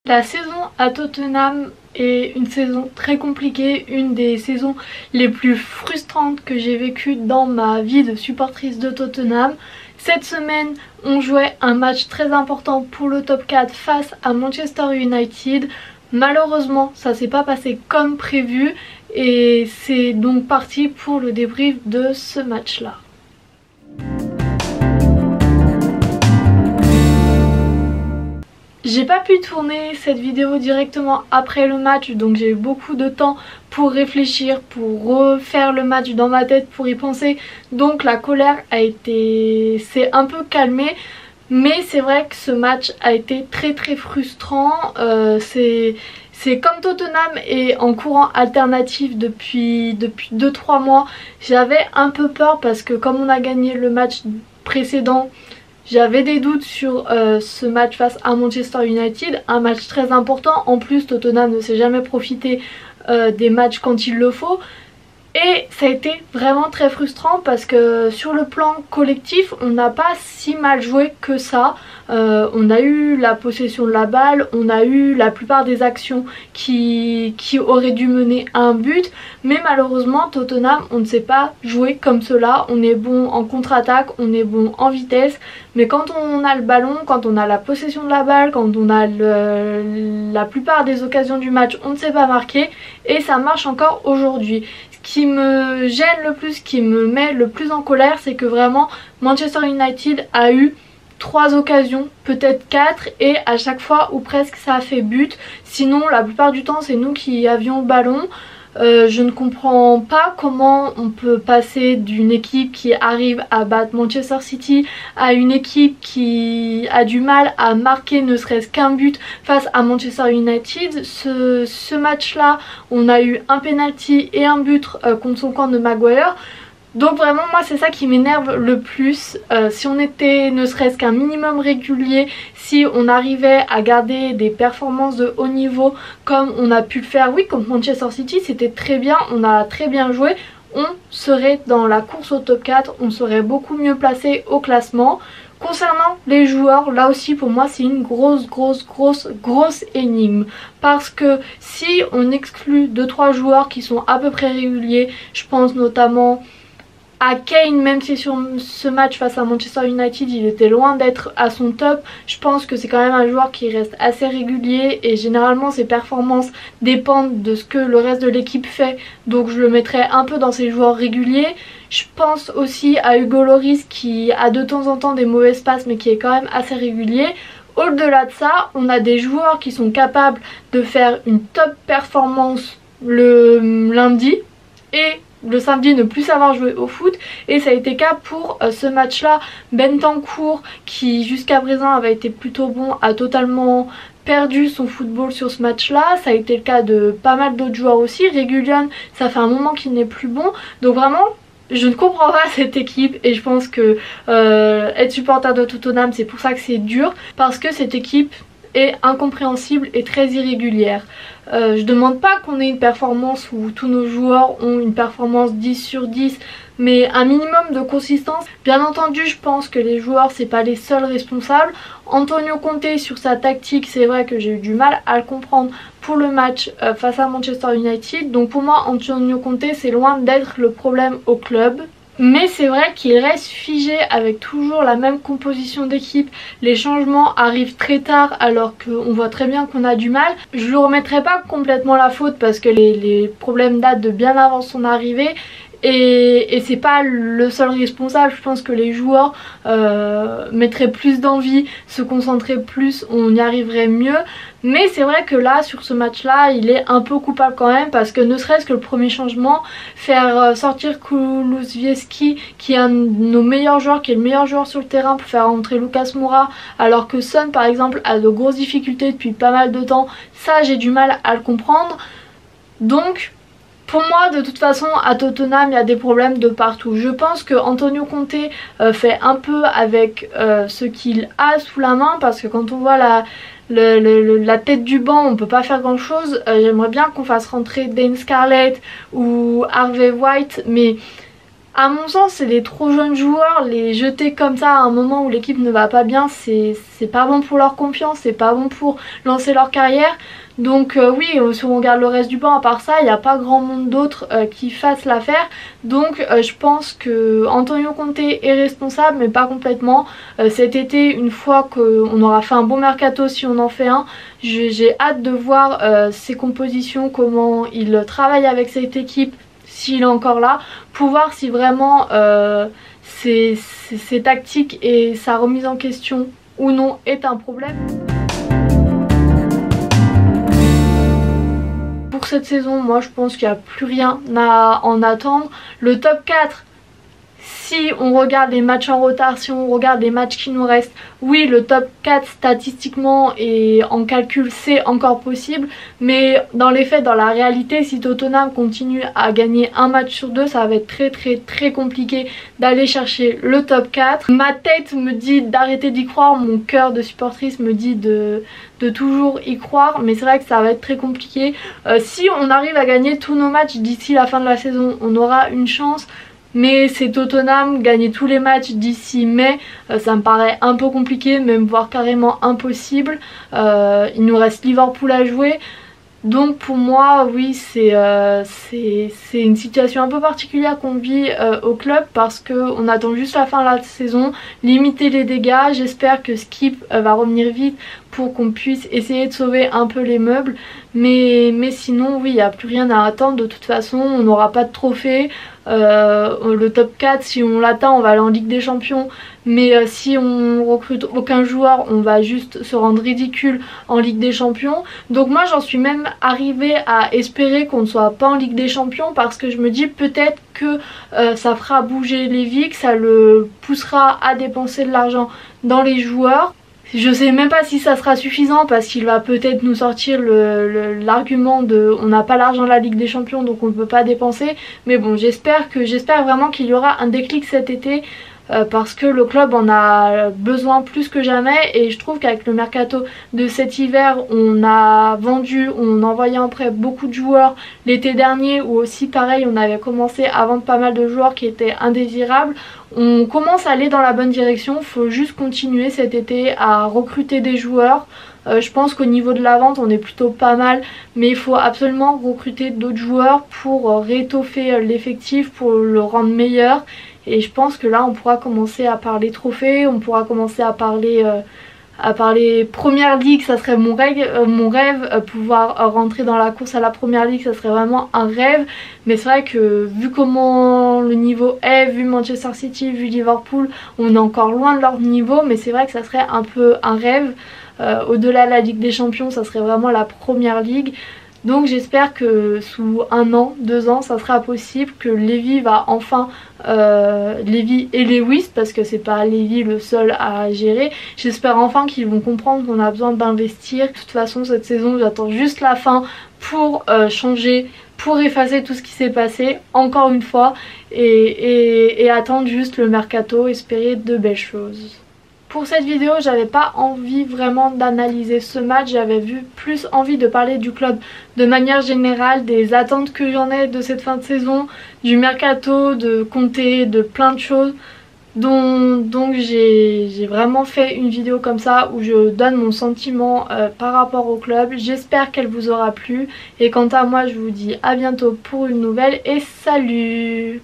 La saison à Tottenham est une saison très compliquée, une des saisons les plus frustrantes que j'ai vécues dans ma vie de supportrice de Tottenham. Cette semaine, on jouait un match très important pour le top 4 face à Manchester United. Malheureusement, ça s'est pas passé comme prévu et c'est donc parti pour le débrief de ce match-là. J'ai pas pu tourner cette vidéo directement après le match, donc j'ai eu beaucoup de temps pour réfléchir, pour refaire le match dans ma tête, pour y penser. Donc la colère s'est un peu calmée, mais c'est vrai que ce match a été très frustrant. C'est comme Tottenham est en courant alternatif depuis 2-3 mois. J'avais un peu peur parce que comme on a gagné le match précédent, j'avais des doutes sur ce match face à Manchester United, un match très important. En plus, Tottenham ne s'est jamais profité des matchs quand il le faut. Et ça a été vraiment très frustrant parce que sur le plan collectif, on n'a pas si mal joué que ça. On a eu la possession de la balle, on a eu la plupart des actions qui auraient dû mener à un but. Mais malheureusement, Tottenham, on ne sait pas jouer comme cela. On est bon en contre-attaque, on est bon en vitesse. Mais quand on a le ballon, quand on a la possession de la balle, quand on a la plupart des occasions du match, on ne sait pas marquer. Et ça marche encore aujourd'hui. Ce qui me gêne le plus, qui me met le plus en colère, c'est que vraiment Manchester United a eu 3 occasions, peut-être 4, et à chaque fois ou presque ça a fait but. Sinon la plupart du temps c'est nous qui avions le ballon. Je ne comprends pas comment on peut passer d'une équipe qui arrive à battre Manchester City à une équipe qui a du mal à marquer ne serait-ce qu'un but face à Manchester United. Ce match-là, on a eu un penalty et un but contre son camp de Maguire. Donc vraiment moi c'est ça qui m'énerve le plus. Si on était ne serait-ce qu'un minimum régulier, si on arrivait à garder des performances de haut niveau comme on a pu le faire, oui, contre Manchester City, c'était très bien, on a très bien joué, on serait dans la course au top 4, on serait beaucoup mieux placé au classement. Concernant les joueurs, là aussi pour moi c'est une grosse énigme. Parce que si on exclut 2-3 joueurs qui sont à peu près réguliers, je pense notamment à Kane, même si sur ce match face à Manchester United il était loin d'être à son top, je pense que c'est quand même un joueur qui reste assez régulier et généralement ses performances dépendent de ce que le reste de l'équipe fait, donc je le mettrais un peu dans ces joueurs réguliers. Je pense aussi à Hugo Lloris qui a de temps en temps des mauvaises passes mais qui est quand même assez régulier. Au-delà de ça, on a des joueurs qui sont capables de faire une top performance le lundi et le samedi ne plus savoir jouer au foot, et ça a été le cas pour ce match là. Bentancur, qui jusqu'à présent avait été plutôt bon, a totalement perdu son football sur ce match là. Ça a été le cas de pas mal d'autres joueurs aussi. Reguilon, ça fait un moment qu'il n'est plus bon, donc vraiment je ne comprends pas cette équipe et je pense que être supporter de Tottenham c'est pour ça que c'est dur, parce que cette équipe est incompréhensible et très irrégulière. Je demande pas qu'on ait une performance où tous nos joueurs ont une performance 10 sur 10, mais un minimum de consistance. Bien entendu, je pense que les joueurs c'est pas les seuls responsables. Antonio Conte sur sa tactique, c'est vrai que j'ai eu du mal à le comprendre pour le match face à Manchester United. Donc pour moi Antonio Conte c'est loin d'être le problème au club. Mais c'est vrai qu'il reste figé avec toujours la même composition d'équipe. Les changements arrivent très tard alors qu'on voit très bien qu'on a du mal. Je ne lui remettrai pas complètement la faute parce que les problèmes datent de bien avant son arrivée. Et c'est pas le seul responsable. Je pense que les joueurs mettraient plus d'envie, se concentraient plus, on y arriverait mieux. Mais c'est vrai que là, sur ce match là, il est un peu coupable quand même, parce que ne serait-ce que le premier changement, faire sortir Kulusevski, qui est un de nos meilleurs joueurs, qui est le meilleur joueur sur le terrain, pour faire rentrer Lucas Moura, alors que Son par exemple a de grosses difficultés depuis pas mal de temps, ça j'ai du mal à le comprendre. Donc pour moi, de toute façon, à Tottenham, il y a des problèmes de partout. Je pense que Antonio Conte fait un peu avec ce qu'il a sous la main, parce que quand on voit la tête du banc, on peut pas faire grand chose. J'aimerais bien qu'on fasse rentrer Dane Scarlett ou Harvey White, mais À mon sens, c'est des trop jeunes joueurs, les jeter comme ça à un moment où l'équipe ne va pas bien, c'est pas bon pour leur confiance, c'est pas bon pour lancer leur carrière. Donc oui, si on regarde le reste du banc, à part ça, il n'y a pas grand monde d'autres qui fassent l'affaire. Donc je pense que Antonio Conte est responsable, mais pas complètement. Cet été, une fois qu'on aura fait un bon mercato, si on en fait un, j'ai hâte de voir ses compositions, comment il travaille avec cette équipe, s'il est encore là, pour voir si vraiment ses tactiques et sa remise en question ou non est un problème. Pour cette saison, moi je pense qu'il n'y a plus rien à en attendre. Le top 4, si on regarde les matchs en retard, si on regarde les matchs qui nous restent, oui, le top 4 statistiquement et en calcul c'est encore possible, mais dans les faits, dans la réalité, si Tottenham continue à gagner un match sur deux, ça va être très compliqué d'aller chercher le top 4. Ma tête me dit d'arrêter d'y croire, mon cœur de supportrice me dit de toujours y croire, mais c'est vrai que ça va être très compliqué. Si on arrive à gagner tous nos matchs d'ici la fin de la saison, on aura une chance. Mais c'est Tottenham, gagner tous les matchs d'ici mai, ça me paraît un peu compliqué, même voire carrément impossible. Il nous reste Liverpool à jouer. Donc pour moi, oui, c'est une situation un peu particulière qu'on vit au club parce qu'on attend juste la fin de la saison, limiter les dégâts. J'espère que Skip va revenir vite pour qu'on puisse essayer de sauver un peu les meubles. Mais sinon, oui, il n'y a plus rien à attendre. De toute façon, on n'aura pas de trophée. Le top 4, si on l'atteint, on va aller en Ligue des Champions. Mais si on recrute aucun joueur, on va juste se rendre ridicule en Ligue des Champions. Donc moi, j'en suis même arrivée à espérer qu'on ne soit pas en Ligue des Champions parce que je me dis peut-être que ça fera bouger Lévy, que ça le poussera à dépenser de l'argent dans les joueurs. Je sais même pas si ça sera suffisant parce qu'il va peut-être nous sortir l'argument de on n'a pas l'argent de la Ligue des Champions donc on ne peut pas dépenser. Mais bon, j'espère vraiment qu'il y aura un déclic cet été parce que le club en a besoin plus que jamais et je trouve qu'avec le mercato de cet hiver on a vendu, on a envoyé en prêt beaucoup de joueurs l'été dernier ou aussi pareil on avait commencé à vendre pas mal de joueurs qui étaient indésirables. On commence à aller dans la bonne direction, il faut juste continuer cet été à recruter des joueurs. Je pense qu'au niveau de la vente on est plutôt pas mal, mais il faut absolument recruter d'autres joueurs pour réétoffer l'effectif, pour le rendre meilleur. Et je pense que là on pourra commencer à parler trophées, on pourra commencer à parler Première Ligue, ça serait mon rêve, pouvoir rentrer dans la course à la Première Ligue, ça serait vraiment un rêve. Mais c'est vrai que vu comment le niveau est, vu Manchester City, vu Liverpool, on est encore loin de leur niveau, mais c'est vrai que ça serait un peu un rêve. Au-delà de la Ligue des Champions, ça serait vraiment la Première Ligue. Donc j'espère que sous 1 an, 2 ans, ça sera possible, que Lévy va enfin, Lévy et Lewis, parce que c'est pas Lévy le seul à gérer, j'espère enfin qu'ils vont comprendre qu'on a besoin d'investir. De toute façon cette saison j'attends juste la fin pour changer, pour effacer tout ce qui s'est passé, encore une fois, et attendre juste le mercato, espérer de belles choses. Pour cette vidéo, j'avais pas envie vraiment d'analyser ce match, j'avais plus envie de parler du club de manière générale, des attentes que j'en ai de cette fin de saison, du mercato, de Conte, de plein de choses. Donc j'ai vraiment fait une vidéo comme ça où je donne mon sentiment par rapport au club. J'espère qu'elle vous aura plu et quant à moi je vous dis à bientôt pour une nouvelle et salut!